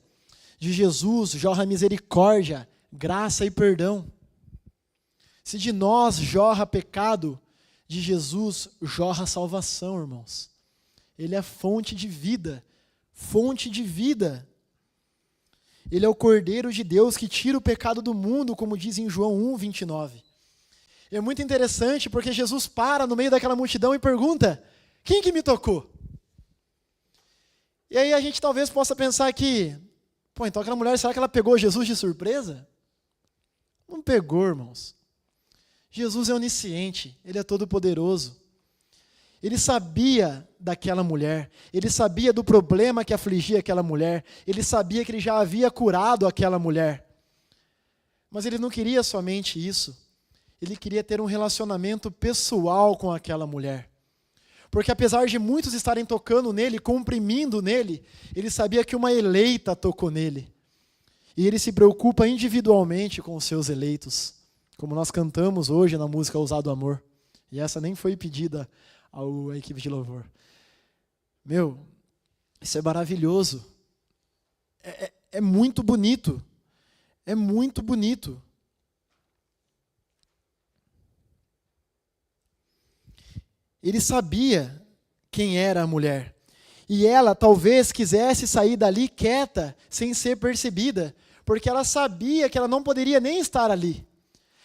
de Jesus jorra misericórdia, graça e perdão. Se de nós jorra pecado, de Jesus jorra salvação, irmãos. Ele é fonte de vida, fonte de vida. Ele é o Cordeiro de Deus que tira o pecado do mundo, como diz em João 1:29. É muito interessante porque Jesus para no meio daquela multidão e pergunta: quem que me tocou? E aí a gente talvez possa pensar que, então aquela mulher, será que ela pegou Jesus de surpresa? Não pegou, irmãos. Jesus é onisciente, ele é todo poderoso. Ele sabia daquela mulher, ele sabia do problema que afligia aquela mulher, ele sabia que ele já havia curado aquela mulher. Mas ele não queria somente isso, ele queria ter um relacionamento pessoal com aquela mulher. Porque apesar de muitos estarem tocando nele, comprimindo nele, ele sabia que uma eleita tocou nele. E ele se preocupa individualmente com os seus eleitos, como nós cantamos hoje na música Ousado Amor. E essa nem foi pedida à equipe de louvor. Isso é maravilhoso. É muito bonito. É muito bonito. Ele sabia quem era a mulher. E ela talvez quisesse sair dali quieta, sem ser percebida, porque ela sabia que ela não poderia nem estar ali.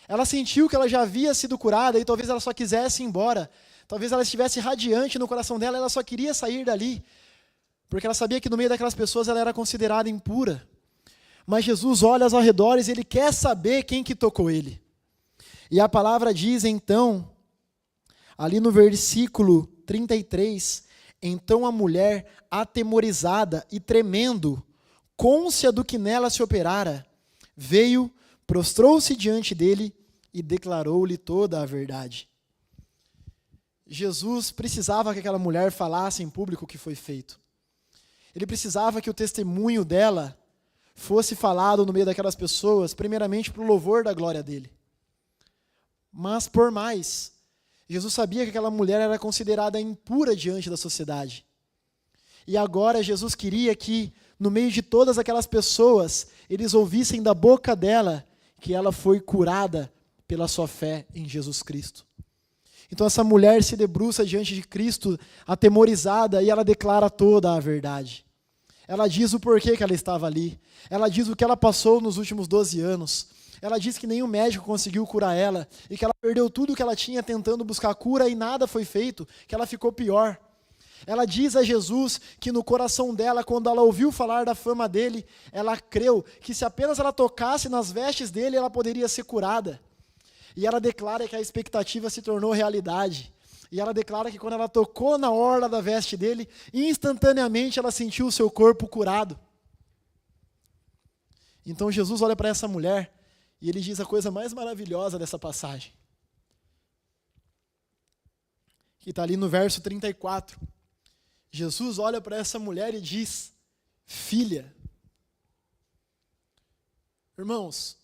Ela sentiu que ela já havia sido curada e talvez ela só quisesse ir embora. Talvez ela estivesse radiante no coração dela, ela só queria sair dali, porque ela sabia que no meio daquelas pessoas ela era considerada impura. Mas Jesus olha aos arredores e ele quer saber quem que tocou ele. E a palavra diz então, ali no versículo 33, então a mulher, atemorizada e tremendo, côncia do que nela se operara, veio, prostrou-se diante dele e declarou-lhe toda a verdade. Jesus precisava que aquela mulher falasse em público o que foi feito. Ele precisava que o testemunho dela fosse falado no meio daquelas pessoas, primeiramente para o louvor da glória dele. Mas por mais, Jesus sabia que aquela mulher era considerada impura diante da sociedade. E agora Jesus queria que, no meio de todas aquelas pessoas, eles ouvissem da boca dela que ela foi curada pela sua fé em Jesus Cristo. Então essa mulher se debruça diante de Cristo, atemorizada, e ela declara toda a verdade. Ela diz o porquê que ela estava ali. Ela diz o que ela passou nos últimos 12 anos. Ela diz que nenhum médico conseguiu curar ela e que ela perdeu tudo que ela tinha tentando buscar cura e nada foi feito, que ela ficou pior. Ela diz a Jesus que no coração dela, quando ela ouviu falar da fama dele, ela creu que se apenas ela tocasse nas vestes dele, ela poderia ser curada. E ela declara que a expectativa se tornou realidade. E ela declara que quando ela tocou na orla da veste dele, instantaneamente ela sentiu o seu corpo curado. Então Jesus olha para essa mulher e ele diz a coisa mais maravilhosa dessa passagem. Que está ali no verso 34. Jesus olha para essa mulher e diz: filha. Irmãos,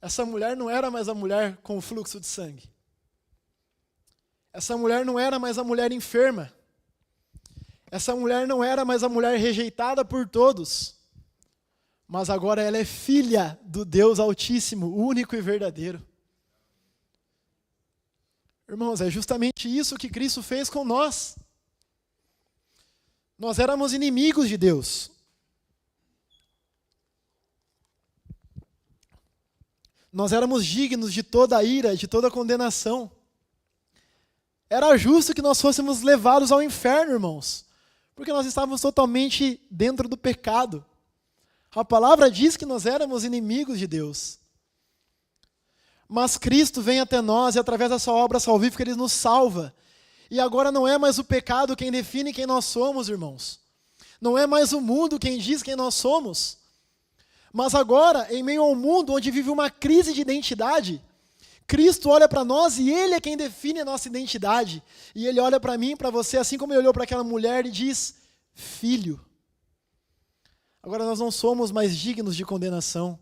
essa mulher não era mais a mulher com o fluxo de sangue. Essa mulher não era mais a mulher enferma. Essa mulher não era mais a mulher rejeitada por todos. Mas agora ela é filha do Deus Altíssimo, único e verdadeiro. Irmãos, é justamente isso que Cristo fez com nós. Nós éramos inimigos de Deus. Nós éramos dignos de toda a ira, de toda a condenação. Era justo que nós fôssemos levados ao inferno, irmãos, porque nós estávamos totalmente dentro do pecado. A palavra diz que nós éramos inimigos de Deus. Mas Cristo vem até nós e através da sua obra salvífica Ele nos salva. E agora não é mais o pecado quem define quem nós somos, irmãos. Não é mais o mundo quem diz quem nós somos. Mas agora, em meio ao mundo onde vive uma crise de identidade, Cristo olha para nós e Ele é quem define a nossa identidade. E Ele olha para mim e para você, assim como Ele olhou para aquela mulher e diz, filho. Agora nós não somos mais dignos de condenação,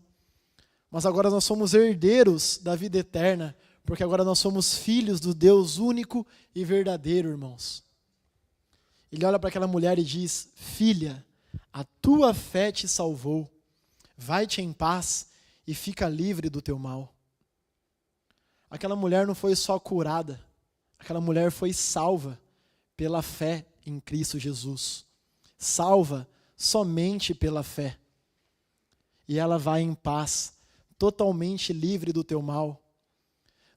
mas agora nós somos herdeiros da vida eterna, porque agora nós somos filhos do Deus único e verdadeiro, irmãos. Ele olha para aquela mulher e diz, filha, a tua fé te salvou, vai-te em paz e fica livre do teu mal. Aquela mulher não foi só curada, aquela mulher foi salva pela fé em Cristo Jesus. Salva somente pela fé. E ela vai em paz, totalmente livre do teu mal.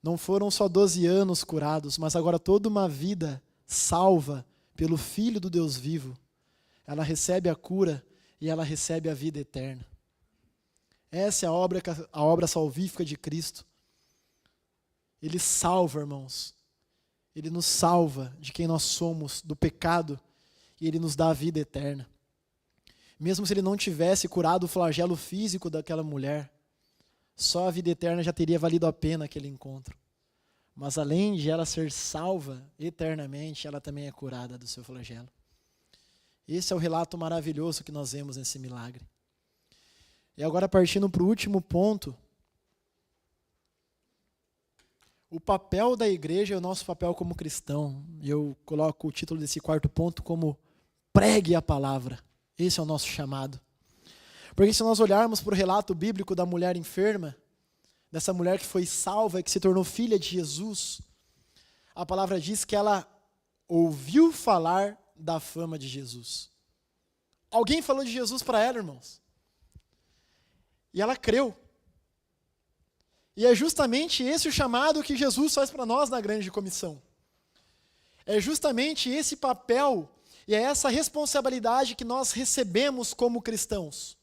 Não foram só 12 anos curados, mas agora toda uma vida salva pelo Filho do Deus vivo. Ela recebe a cura e ela recebe a vida eterna. Essa é a obra salvífica de Cristo. Ele salva, irmãos. Ele nos salva de quem nós somos, do pecado, e Ele nos dá a vida eterna. Mesmo se Ele não tivesse curado o flagelo físico daquela mulher, só a vida eterna já teria valido a pena aquele encontro. Mas além de ela ser salva eternamente, ela também é curada do seu flagelo. Esse é o relato maravilhoso que nós vemos nesse milagre. E agora, partindo para o último ponto, o papel da igreja é o nosso papel como cristão. Eu coloco o título desse quarto ponto como pregue a palavra. Esse é o nosso chamado. Porque se nós olharmos para o relato bíblico da mulher enferma, dessa mulher que foi salva e que se tornou filha de Jesus, a palavra diz que ela ouviu falar da fama de Jesus. Alguém falou de Jesus para ela, irmãos. E ela creu. E é justamente esse o chamado que Jesus faz para nós na grande comissão. É justamente esse papel e é essa responsabilidade que nós recebemos como cristãos.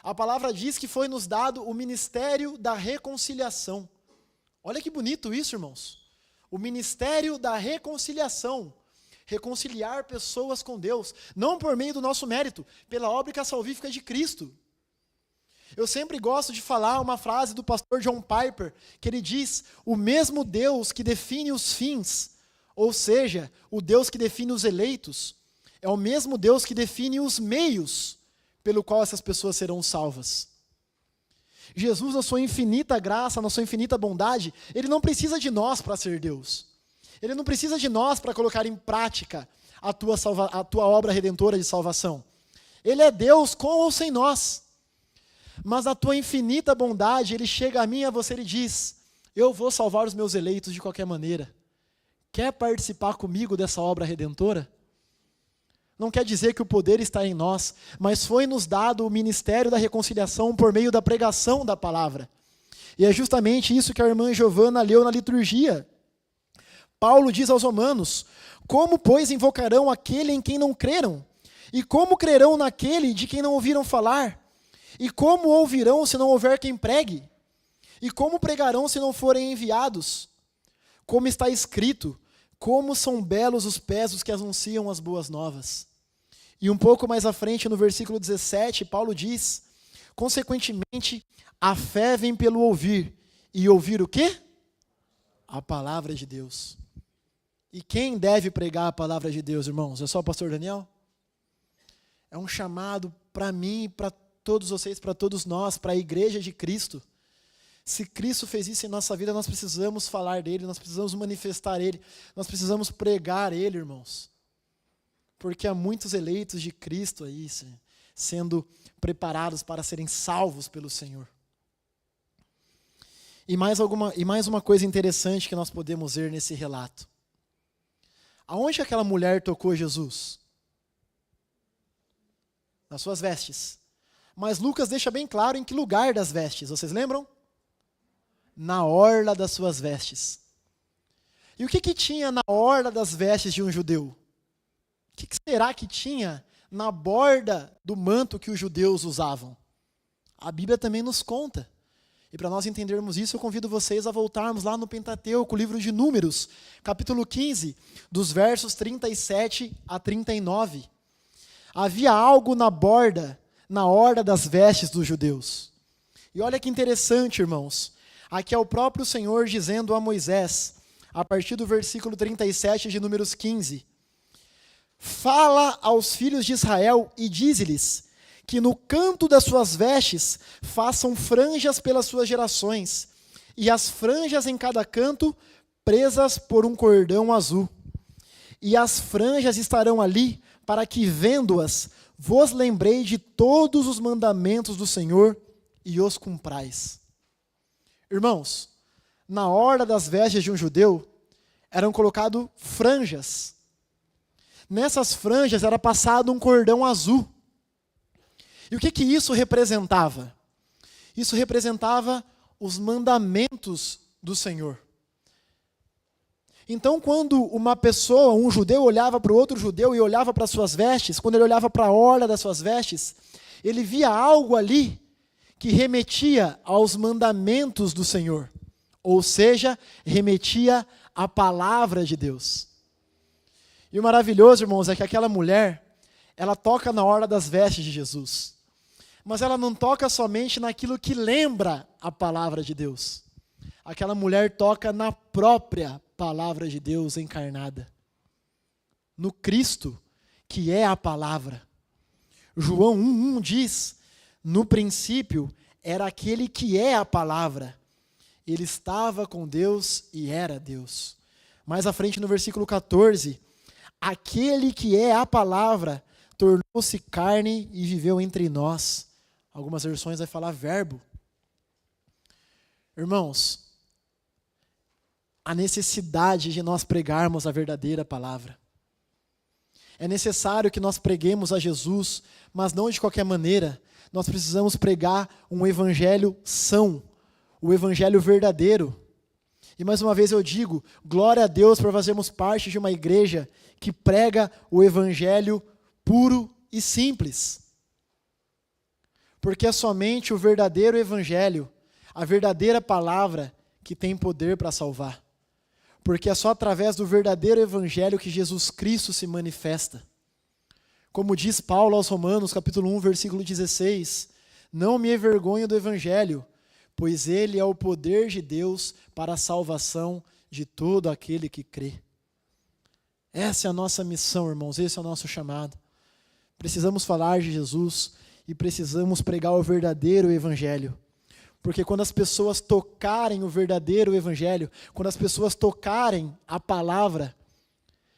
A palavra diz que foi nos dado o ministério da reconciliação. Olha que bonito isso, irmãos. O ministério da reconciliação. Reconciliar pessoas com Deus, não por meio do nosso mérito, pela obra salvífica de Cristo. Eu sempre gosto de falar uma frase do pastor John Piper, que ele diz, o mesmo Deus que define os fins, ou seja, o Deus que define os eleitos, é o mesmo Deus que define os meios pelo qual essas pessoas serão salvas. Jesus, na sua infinita graça, na sua infinita bondade, Ele não precisa de nós para ser Deus. Ele não precisa de nós para colocar em prática a tua obra redentora de salvação. Ele é Deus com ou sem nós. Mas na tua infinita bondade, Ele chega a mim e a você e diz, eu vou salvar os meus eleitos de qualquer maneira. Quer participar comigo dessa obra redentora? Não quer dizer que o poder está em nós, mas foi nos dado o ministério da reconciliação por meio da pregação da palavra. E é justamente isso que a irmã Giovana leu na liturgia. Paulo diz aos Romanos, como, pois, invocarão aquele em quem não creram? E como crerão naquele de quem não ouviram falar? E como ouvirão se não houver quem pregue? E como pregarão se não forem enviados? Como está escrito, como são belos os pés dos que anunciam as boas novas. E um pouco mais à frente, no versículo 17, Paulo diz, consequentemente, a fé vem pelo ouvir. E ouvir o quê? A palavra de Deus. E quem deve pregar a palavra de Deus, irmãos? É só o pastor Daniel? É um chamado para mim e para todos vocês, para todos nós, para a igreja de Cristo. Se Cristo fez isso em nossa vida, nós precisamos falar dele, nós precisamos manifestar ele, nós precisamos pregar ele, irmãos. Porque há muitos eleitos de Cristo aí, sendo preparados para serem salvos pelo Senhor. E mais uma coisa interessante que nós podemos ver nesse relato. Aonde aquela mulher tocou Jesus? Nas suas vestes. Mas Lucas deixa bem claro em que lugar das vestes, vocês lembram? Na orla das suas vestes. E o que tinha na orla das vestes de um judeu? O que será que tinha na borda do manto que os judeus usavam? A Bíblia também nos conta. E para nós entendermos isso, eu convido vocês a voltarmos lá no Pentateuco, o livro de Números, capítulo 15, dos versos 37 a 39. Havia algo na orla das vestes dos judeus. E olha que interessante, irmãos. Aqui é o próprio Senhor dizendo a Moisés, a partir do versículo 37 de Números 15: fala aos filhos de Israel e dize-lhes que no canto das suas vestes façam franjas pelas suas gerações, e as franjas em cada canto presas por um cordão azul. E as franjas estarão ali para que, vendo-as, vos lembrei de todos os mandamentos do Senhor e os cumprais. Irmãos, na orla das vestes de um judeu eram colocadas franjas. Nessas franjas era passado um cordão azul. E o que isso representava? Isso representava os mandamentos do Senhor. Então, quando uma pessoa, um judeu, olhava para o outro judeu e olhava para as suas vestes, quando ele olhava para a orla das suas vestes, ele via algo ali que remetia aos mandamentos do Senhor. Ou seja, remetia à palavra de Deus. E o maravilhoso, irmãos, é que aquela mulher, ela toca na orla das vestes de Jesus. Mas ela não toca somente naquilo que lembra a palavra de Deus. Aquela mulher toca na própria palavra de Deus encarnada. No Cristo, que é a palavra. João 1:1 diz, no princípio era aquele que é a palavra. Ele estava com Deus e era Deus. Mais à frente no versículo 14, aquele que é a palavra tornou-se carne e viveu entre nós. Algumas versões vai falar verbo. Irmãos, a necessidade de nós pregarmos a verdadeira palavra. É necessário que nós preguemos a Jesus, mas não de qualquer maneira. Nós precisamos pregar um evangelho são, o evangelho verdadeiro. E mais uma vez eu digo, glória a Deus por fazermos parte de uma igreja que prega o evangelho puro e simples. Porque é somente o verdadeiro evangelho, a verdadeira palavra, que tem poder para salvar. Porque é só através do verdadeiro evangelho que Jesus Cristo se manifesta. Como diz Paulo aos Romanos, capítulo 1, versículo 16, não me envergonho do evangelho, pois ele é o poder de Deus para a salvação de todo aquele que crê. Essa é a nossa missão, irmãos, esse é o nosso chamado. Precisamos falar de Jesus e precisamos pregar o verdadeiro evangelho. Porque quando as pessoas tocarem o verdadeiro evangelho, quando as pessoas tocarem a palavra,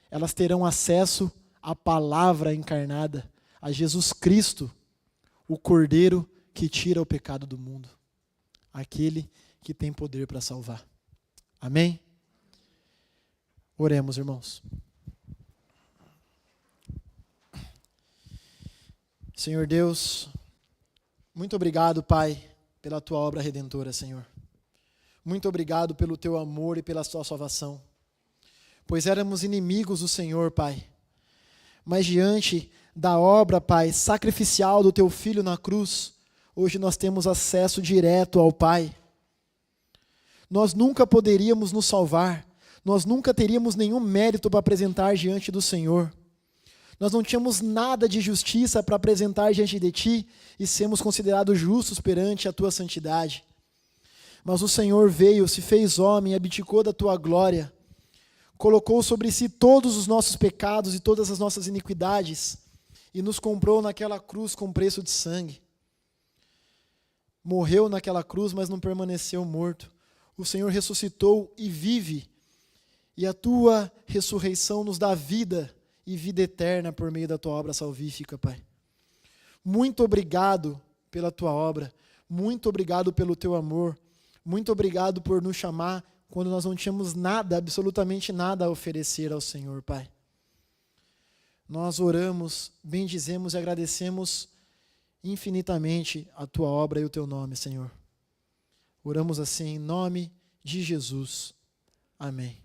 elas terão acesso à palavra encarnada, a Jesus Cristo, o Cordeiro que tira o pecado do mundo. Aquele que tem poder para salvar. Amém? Oremos, irmãos. Senhor Deus, muito obrigado, Pai, pela Tua obra redentora, Senhor. Muito obrigado pelo Teu amor e pela Tua salvação. Pois éramos inimigos do Senhor, Pai. Mas diante da obra, Pai, sacrificial do Teu Filho na cruz, hoje nós temos acesso direto ao Pai. Nós nunca poderíamos nos salvar, nós nunca teríamos nenhum mérito para apresentar diante do Senhor. Nós não tínhamos nada de justiça para apresentar diante de Ti e sermos considerados justos perante a Tua santidade. Mas o Senhor veio, se fez homem, abdicou da Tua glória, colocou sobre si todos os nossos pecados e todas as nossas iniquidades e nos comprou naquela cruz com preço de sangue. Morreu naquela cruz, mas não permaneceu morto. O Senhor ressuscitou e vive, e a Tua ressurreição nos dá vida e vida eterna por meio da Tua obra salvífica, Pai. Muito obrigado pela Tua obra, muito obrigado pelo Teu amor, muito obrigado por nos chamar quando nós não tínhamos nada, absolutamente nada a oferecer ao Senhor, Pai. Nós oramos, bendizemos e agradecemos infinitamente a Tua obra e o Teu nome, Senhor. Oramos assim em nome de Jesus. Amém.